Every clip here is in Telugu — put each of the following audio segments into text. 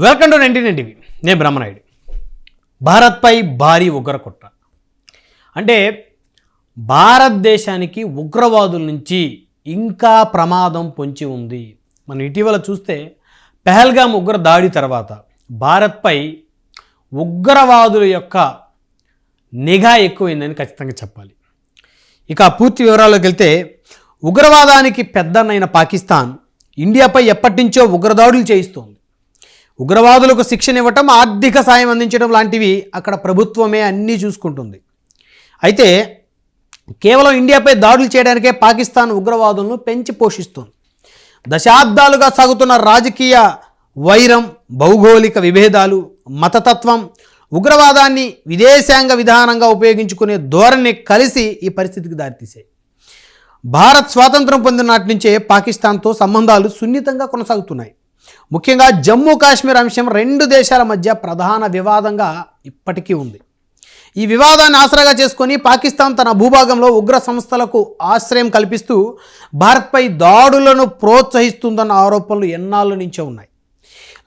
Welcome to 99 TV. నేను బ్రహ్మనాయుడు. భారత్పై భారీ ఉగ్రకుట్ర అంటే భారతదేశానికి ఉగ్రవాదుల నుంచి ఇంకా ప్రమాదం పొంచి ఉంది. మనం ఇటీవల చూస్తే పెహల్గామ్ ఉగ్ర దాడి తర్వాత భారత్పై ఉగ్రవాదుల యొక్క నిఘా ఎక్కువైందని ఖచ్చితంగా చెప్పాలి. ఇక పూర్తి వివరాల్లోకి వెళ్తే ఉగ్రవాదానికి పెద్దన్నైన పాకిస్తాన్ ఇండియాపై ఎప్పటి నుంచో ఉగ్రదాడులు చేయిస్తోంది. ఉగ్రవాదులకు శిక్షణ ఇవ్వటం, ఆర్థిక సాయం అందించడం లాంటివి అక్కడ ప్రభుత్వమే అన్నీ చూసుకుంటుంది. అయితే కేవలం ఇండియాపై దాడులు చేయడానికే పాకిస్తాన్ ఉగ్రవాదులను పెంచి పోషిస్తుంది. దశాబ్దాలుగా సాగుతున్న రాజకీయ వైరం, భౌగోళిక విభేదాలు, మతతత్వం, ఉగ్రవాదాన్ని విదేశాంగ విధానంగా ఉపయోగించుకునే ధోరణి కలిసి ఈ పరిస్థితికి దారితీశాయి. భారత్ స్వాతంత్రం పొందిన నాటి నుంచే పాకిస్తాన్తో సంబంధాలు సున్నితంగా కొనసాగుతున్నాయి. ముఖ్యంగా జమ్మూ కాశ్మీర్ అంశం రెండు దేశాల మధ్య ప్రధాన వివాదంగా ఇప్పటికీ ఉంది. ఈ వివాదాన్ని ఆసరాగా చేసుకొని పాకిస్తాన్ తన భూభాగంలో ఉగ్ర సంస్థలకు ఆశ్రయం కల్పిస్తూ భారత్పై దాడులను ప్రోత్సహిస్తుందన్న ఆరోపణలు ఎన్నాళ్ళ నుంచే ఉన్నాయి.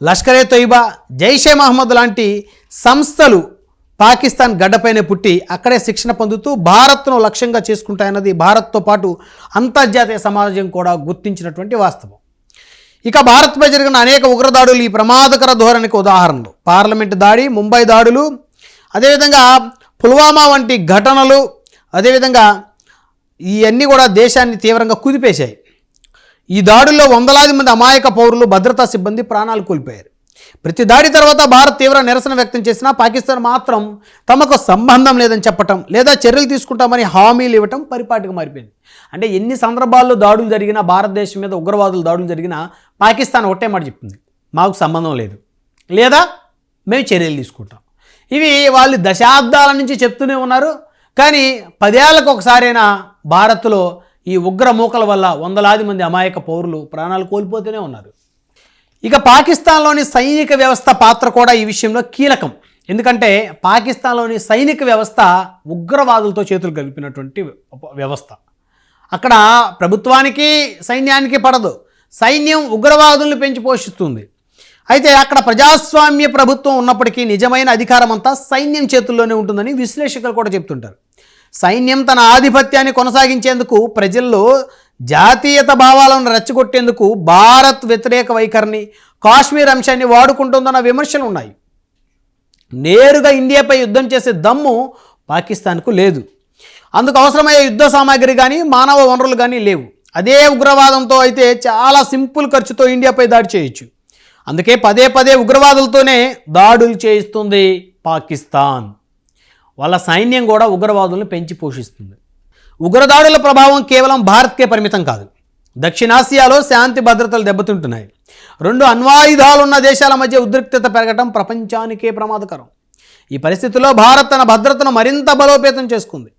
లష్కరే తొయిబా, జైషే మహమ్మద్ లాంటి సంస్థలు పాకిస్తాన్ గడ్డపైనే పుట్టి అక్కడే శిక్షణ పొందుతూ భారత్ను లక్ష్యంగా చేసుకుంటాయన్నది భారత్తో పాటు అంతర్జాతీయ సమాజం కూడా గుర్తించినటువంటి వాస్తవం. ఇక భారత్పై జరిగిన అనేక ఉగ్రదాడులు ఈ ప్రమాదకర ధోరణికి ఉదాహరణలు. పార్లమెంటు దాడి, ముంబై దాడులు, అదేవిధంగా పుల్వామా వంటి ఘటనలు, అదేవిధంగా ఇవన్నీ కూడా దేశాన్ని తీవ్రంగా కుదిపేశాయి. ఈ దాడుల్లో వందలాది మంది అమాయక పౌరులు, భద్రతా సిబ్బంది ప్రాణాలు కోల్పోయారు. ప్రతి దాడి తర్వాత భారత్ తీవ్ర నిరసన వ్యక్తం చేసినా పాకిస్తాన్ మాత్రం తమకు సంబంధం లేదని చెప్పటం లేదా చర్యలు తీసుకుంటామని హామీలు ఇవ్వటం పరిపాటిగా మారిపోయింది. అంటే ఎన్ని సందర్భాల్లో దాడులు జరిగినా, భారతదేశం మీద ఉగ్రవాదులు దాడులు జరిగినా పాకిస్తాన్ ఒకటే మాట చెప్తుంది, మాకు సంబంధం లేదు లేదా మేము చర్యలు తీసుకుంటాం. ఇవి వాళ్ళు దశాబ్దాల నుంచి చెప్తూనే ఉన్నారు. కానీ 10 ఏళ్లకు ఒకసారైనా భారత్లో ఈ ఉగ్ర మూకల వల్ల వందలాది మంది అమాయక పౌరులు ప్రాణాలు కోల్పోతూనే ఉన్నారు. ఇక పాకిస్తాన్లోని సైనిక వ్యవస్థ పాత్ర కూడా ఈ విషయంలో కీలకం. ఎందుకంటే పాకిస్తాన్లోని సైనిక వ్యవస్థ ఉగ్రవాదులతో చేతులు కలిపినటువంటి వ్యవస్థ. అక్కడ ప్రభుత్వానికి సైన్యానికి పడదు, సైన్యం ఉగ్రవాదులను పెంచి పోషిస్తుంది. అయితే అక్కడ ప్రజాస్వామ్య ప్రభుత్వం ఉన్నప్పటికీ నిజమైన అధికారం అంతా సైన్యం చేతుల్లోనే ఉంటుందని విశ్లేషకులు కూడా చెప్తుంటారు. సైన్యం తన ఆధిపత్యాన్ని కొనసాగించేందుకు, ప్రజల్లో జాతీయత భావాలను రెచ్చగొట్టేందుకు భారత్ వ్యతిరేక వైఖరిని, కాశ్మీర్ అంశాన్ని వాడుకుంటుందన్న విమర్శలు ఉన్నాయి. నేరుగా ఇండియాపై యుద్ధం చేసే దమ్ము పాకిస్తాన్కు లేదు. అందుకు అవసరమయ్యే యుద్ధ సామాగ్రి కానీ, మానవ వనరులు కానీ లేవు. అదే ఉగ్రవాదంతో అయితే చాలా సింపుల్ ఖర్చుతో ఇండియాపై దాడి చేయొచ్చు. అందుకే పదే పదే ఉగ్రవాదులతోనే దాడులు చేయిస్తుంది పాకిస్తాన్. వాళ్ళ సైన్యం కూడా ఉగ్రవాదులను పెంచి పోషిస్తుంది. ఉగ్రదాడుల ప్రభావం కేవలం భారత్కే పరిమితం కాదు. దక్షిణాసియాలో శాంతి భద్రతలు దెబ్బతింటున్నాయి. 2 అణ్వాయుధాలున్న దేశాల మధ్య ఉద్రిక్తత పెరగడం ప్రపంచానికే ప్రమాదకరం. ఈ పరిస్థితుల్లో భారత్ తన భద్రతను మరింత బలోపేతం చేసుకుంది.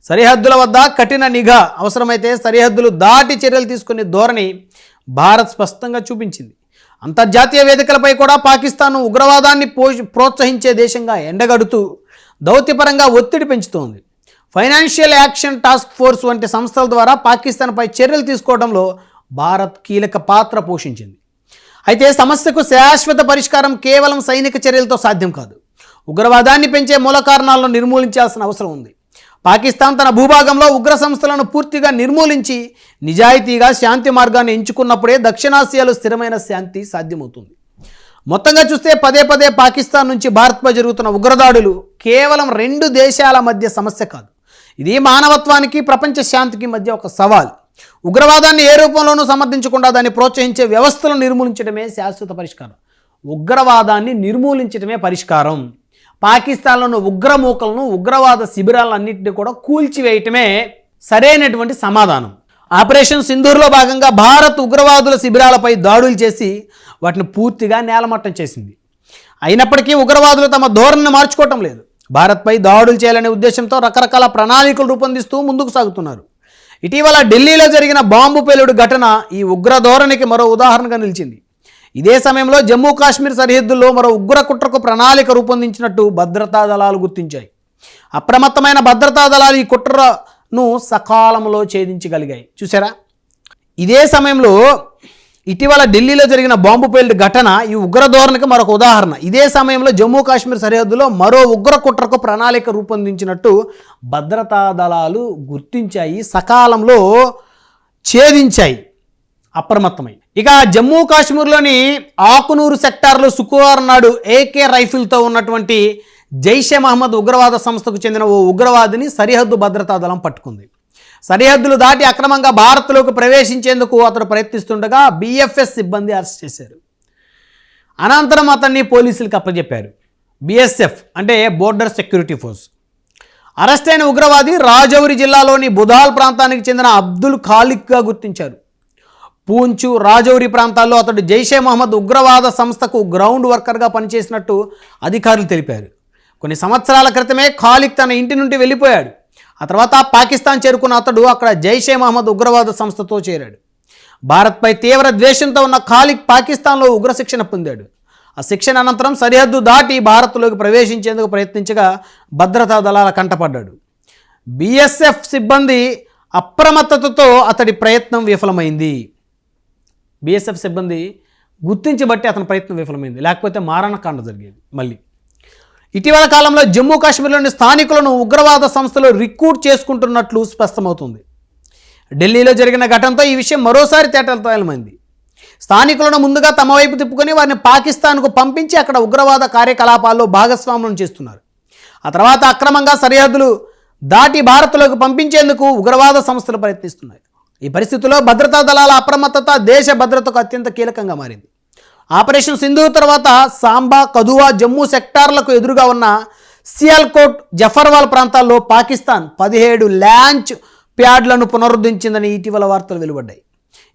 సరిహద్దుల వద్ద కఠిన నిఘా, అవసరమైతే సరిహద్దులు దాటి చర్యలు తీసుకునే ధోరణి భారత్ స్పష్టంగా చూపించింది. అంతర్జాతీయ వేదికలపై కూడా పాకిస్తాన్ ఉగ్రవాదాన్ని ప్రోత్సహించే దేశంగా ఎండగడుతూ దౌత్యపరంగా ఒత్తిడి పెంచుతోంది. ఫైనాన్షియల్ యాక్షన్ టాస్క్ ఫోర్స్ వంటి సంస్థల ద్వారా పాకిస్తాన్పై చర్యలు తీసుకోవడంలో భారత్ కీలక పాత్ర పోషించింది. అయితే సమస్యకు శాశ్వత పరిష్కారం కేవలం సైనిక చర్యలతో సాధ్యం కాదు. ఉగ్రవాదాన్ని పెంచే మూల కారణాలను నిర్మూలించాల్సిన అవసరం ఉంది. పాకిస్తాన్ తన భూభాగంలో ఉగ్ర సంస్థలను పూర్తిగా నిర్మూలించి నిజాయితీగా శాంతి మార్గాన్ని ఎంచుకున్నప్పుడే దక్షిణాసియాలో స్థిరమైన శాంతి సాధ్యమవుతుంది. మొత్తంగా చూస్తే పదే పదే పాకిస్తాన్ నుంచి భారత్పై జరుగుతున్న ఉగ్రదాడులు కేవలం 2 దేశాల మధ్య సమస్య కాదు. ఇది మానవత్వానికి, ప్రపంచ శాంతికి మధ్య ఒక సవాల్. ఉగ్రవాదాన్ని ఏ రూపంలోనూ సమర్థించకుండా దాన్ని ప్రోత్సహించే వ్యవస్థలను నిర్మూలించడమే శాశ్వత పరిష్కారం. ఉగ్రవాదాన్ని నిర్మూలించడమే పరిష్కారం. పాకిస్తాన్లోని ఉగ్రమూకలను, ఉగ్రవాద శిబిరాలన్నింటినీ కూడా కూల్చివేయటమే సరైనటువంటి సమాధానం. ఆపరేషన్ సింధూర్లో భాగంగా భారత్ ఉగ్రవాదుల శిబిరాలపై దాడులు చేసి వాటిని పూర్తిగా నేలమట్టం చేసింది. అయినప్పటికీ ఉగ్రవాదులు తమ ధోరణిని మార్చుకోవటం లేదు. భారత్పై దాడులు చేయాలనే ఉద్దేశంతో రకరకాల ప్రణాళికలు రూపొందిస్తూ ముందుకు సాగుతున్నారు. ఇటీవల ఢిల్లీలో జరిగిన బాంబు పేలుడు ఘటన ఈ ఉగ్ర ధోరణికి మరో ఉదాహరణగా నిలిచింది. ఇదే సమయంలో జమ్మూ కాశ్మీర్ సరిహద్దుల్లో మరో ఉగ్ర కుట్రకు ప్రణాళిక రూపొందించినట్టు భద్రతా దళాలు గుర్తించాయి. అప్రమత్తమైన భద్రతా దళాలు ఈ కుట్రను సకాలంలో ఛేదించగలిగాయి. చూసారా? ఇదే సమయంలో ఇటీవల ఢిల్లీలో జరిగిన బాంబు పేలుడు ఘటన ఈ ఉగ్ర ధోరణికి మరొక ఉదాహరణ. ఇదే సమయంలో జమ్మూ కాశ్మీర్ సరిహద్దులో మరో ఉగ్ర కుట్రకు ప్రణాళిక రూపొందించినట్టు భద్రతా దళాలు గుర్తించాయి, సకాలంలో ఛేదించాయి, అప్రమత్తమై. ఇక జమ్మూ కాశ్మీర్లోని ఆకునూరు సెక్టార్లో శుక్రవారం నాడు AK రైఫిల్తో ఉన్నటువంటి జైషే మహమ్మద్ ఉగ్రవాద సంస్థకు చెందిన ఓ ఉగ్రవాదిని సరిహద్దు భద్రతా దళం పట్టుకుంది. సరిహద్దులు దాటి అక్రమంగా భారత్లోకి ప్రవేశించేందుకు అతడు ప్రయత్నిస్తుండగా BFS సిబ్బంది అరెస్ట్ చేశారు. అనంతరం అతన్ని పోలీసులకు అప్పచెప్పారు. BSF అంటే బోర్డర్ సెక్యూరిటీ ఫోర్స్. అరెస్ట్ అయిన ఉగ్రవాది రాజౌరి జిల్లాలోని బుధాల్ ప్రాంతానికి చెందిన అబ్దుల్ ఖాలిక్గా గుర్తించారు. పూంచ్, రాజౌరి ప్రాంతాల్లో అతడు జైషే మహమ్మద్ ఉగ్రవాద సంస్థకు గ్రౌండ్ వర్కర్గా పనిచేసినట్టు అధికారులు తెలిపారు. కొన్ని సంవత్సరాల క్రితమే ఖాలిక్ తన ఇంటి నుండి వెళ్ళిపోయాడు. ఆ తర్వాత పాకిస్తాన్ చేరుకున్న అతడు అక్కడ జైషే మహమ్మద్ ఉగ్రవాద సంస్థతో చేరాడు. భారత్పై తీవ్ర ద్వేషంతో ఉన్న ఖాలిక్ పాకిస్తాన్లో ఉగ్ర శిక్షణ పొందాడు. ఆ శిక్షణ అనంతరం సరిహద్దు దాటి భారత్లోకి ప్రవేశించేందుకు ప్రయత్నించగా భద్రతా దళాల కంటపడ్డాడు. BSF సిబ్బంది అప్రమత్తతతో అతడి ప్రయత్నం విఫలమైంది. BSF సిబ్బంది గుర్తించబట్టి అతని ప్రయత్నం విఫలమైంది, లేకపోతే మారణకాండ జరిగేది. మళ్ళీ ఇటీవల కాలంలో జమ్మూ కాశ్మీర్లోని స్థానికులను ఉగ్రవాద సంస్థలు రిక్రూట్ చేసుకుంటున్నట్లు స్పష్టమవుతుంది. ఢిల్లీలో జరిగిన ఘటనతో ఈ విషయం మరోసారి తేటతెల్లమైంది. స్థానికులను ముందుగా తమ వైపు తిప్పుకొని వారిని పాకిస్తాన్కు పంపించి అక్కడ ఉగ్రవాద కార్యకలాపాల్లో భాగస్వాములను చేస్తున్నారు. ఆ తర్వాత అక్రమంగా సరిహద్దులు దాటి భారత్లోకి పంపించేందుకు ఉగ్రవాద సంస్థలు ప్రయత్నిస్తున్నాయి. ఈ పరిస్థితుల్లో భద్రతా దళాల అప్రమత్తత దేశ భద్రతకు అత్యంత కీలకంగా మారింది. ఆపరేషన్ సింధూర్ తర్వాత సాంబా, కధువా, జమ్మూ సెక్టార్లకు ఎదురుగా ఉన్న సియాల్కోట్, జఫర్వాల్ ప్రాంతాల్లో పాకిస్తాన్ 17 లాంచ్ ప్యాడ్లను పునరుద్ధరించిందని ఇటీవల వార్తలు వెలువడ్డాయి.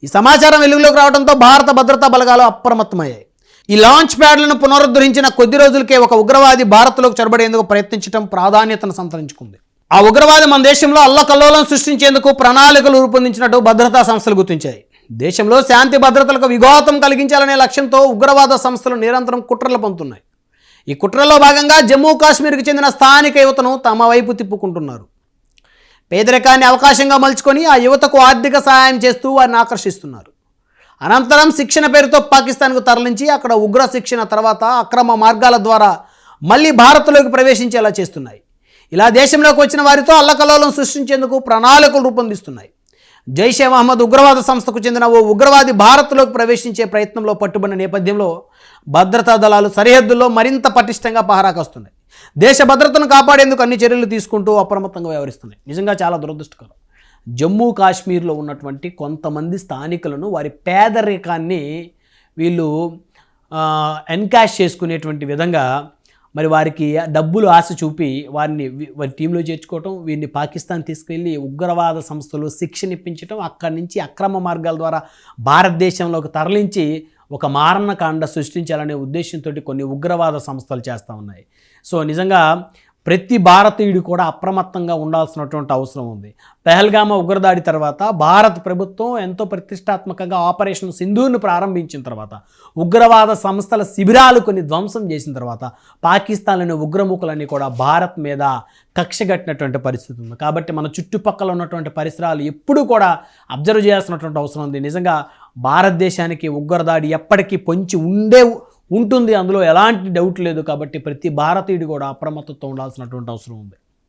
ఈ సమాచారం వెలుగులోకి రావడంతో భారత భద్రతా బలగాలు అప్రమత్తమయ్యాయి. ఈ లాంచ్ ప్యాడ్లను పునరుద్ధరించిన కొద్ది రోజులకే ఒక ఉగ్రవాది భారత్లోకి చొరబడేందుకు ప్రయత్నించడం ప్రాధాన్యతను సంతరించుకుంది. ఆ ఉగ్రవాది మన దేశంలో అల్లకల్లోలం సృష్టించేందుకు ప్రణాళికలు రూపొందించినట్టు భద్రతా సంస్థలు గుర్తించాయి. దేశంలో శాంతి భద్రతలకు విఘాతం కలిగించాలనే లక్ష్యంతో ఉగ్రవాద సంస్థలు నిరంతరం కుట్రలు పొందుతున్నాయి. ఈ కుట్రలో భాగంగా జమ్మూ కాశ్మీర్కి చెందిన స్థానిక యువతను తమ వైపు తిప్పుకుంటున్నారు. పేదరికాన్ని అవకాశంగా మలుచుకొని ఆ యువతకు ఆర్థిక సహాయం చేస్తూ వారిని ఆకర్షిస్తున్నారు. అనంతరం శిక్షణ పేరుతో పాకిస్తాన్కు తరలించి అక్కడ ఉగ్ర శిక్షణ తర్వాత అక్రమ మార్గాల ద్వారా మళ్ళీ భారత్లోకి ప్రవేశించేలా చేస్తున్నాయి. ఇలా దేశంలోకి వచ్చిన వారితో అల్లకల్లోలం సృష్టించేందుకు ప్రణాళికలు రూపొందిస్తున్నాయి. జైషే మహమ్మద్ ఉగ్రవాద సంస్థకు చెందిన ఓ ఉగ్రవాది భారత్లోకి ప్రవేశించే ప్రయత్నంలో పట్టుబడిన నేపథ్యంలో భద్రతా దళాలు సరిహద్దుల్లో మరింత పటిష్టంగా పహరా కాస్తున్నాయి. దేశ భద్రతను కాపాడేందుకు అన్ని చర్యలు తీసుకుంటూ అప్రమత్తంగా వ్యవహరిస్తున్నాయి. నిజంగా చాలా దురదృష్టకరం. జమ్మూ కాశ్మీర్లో ఉన్నటువంటి కొంతమంది స్థానికులను వారి పేదరికాన్ని వీళ్ళు ఎన్కాష్ చేసుకునేటువంటి విధంగా మరి వారికి డబ్బులు ఆశ చూపి వారిని వారి టీంలో చేర్చుకోవటం, వీరిని పాకిస్తాన్ తీసుకెళ్ళి ఉగ్రవాద సంస్థలు శిక్షణ ఇప్పించడం, అక్కడి నుంచి అక్రమ మార్గాల ద్వారా భారతదేశంలోకి తరలించి ఒక మారణకాండ సృష్టించాలనే ఉద్దేశంతో కొన్ని ఉగ్రవాద సంస్థలు చేస్తూ ఉన్నాయి. సో నిజంగా ప్రతి భారతీయుడు కూడా అప్రమత్తంగా ఉండాల్సినటువంటి అవసరం ఉంది. పెహల్గామ ఉగ్రదాడి తర్వాత భారత ప్రభుత్వం ఎంతో ప్రతిష్టాత్మకంగా ఆపరేషన్ సింధూర్ను ప్రారంభించిన తర్వాత, ఉగ్రవాద సంస్థల శిబిరాలు కొన్ని ధ్వంసం చేసిన తర్వాత పాకిస్తాన్లోని ఉగ్రముఖులన్నీ కూడా భారత్ మీద కక్షగట్టినటువంటి పరిస్థితి ఉంది. కాబట్టి మన చుట్టుపక్కల ఉన్నటువంటి పరిసరాలు ఎప్పుడూ కూడా అబ్జర్వ్ చేయాల్సినటువంటి అవసరం ఉంది. నిజంగా భారతదేశానికి ఉగ్రదాడి ఎప్పటికీ పొంచి ఉంటుంది, అందులో ఎలాంటి డౌట్ లేదు. కాబట్టి ప్రతి భారతీయుడు కూడా అప్రమత్తతో ఉండాల్సినటువంటి అవసరం ఉంది.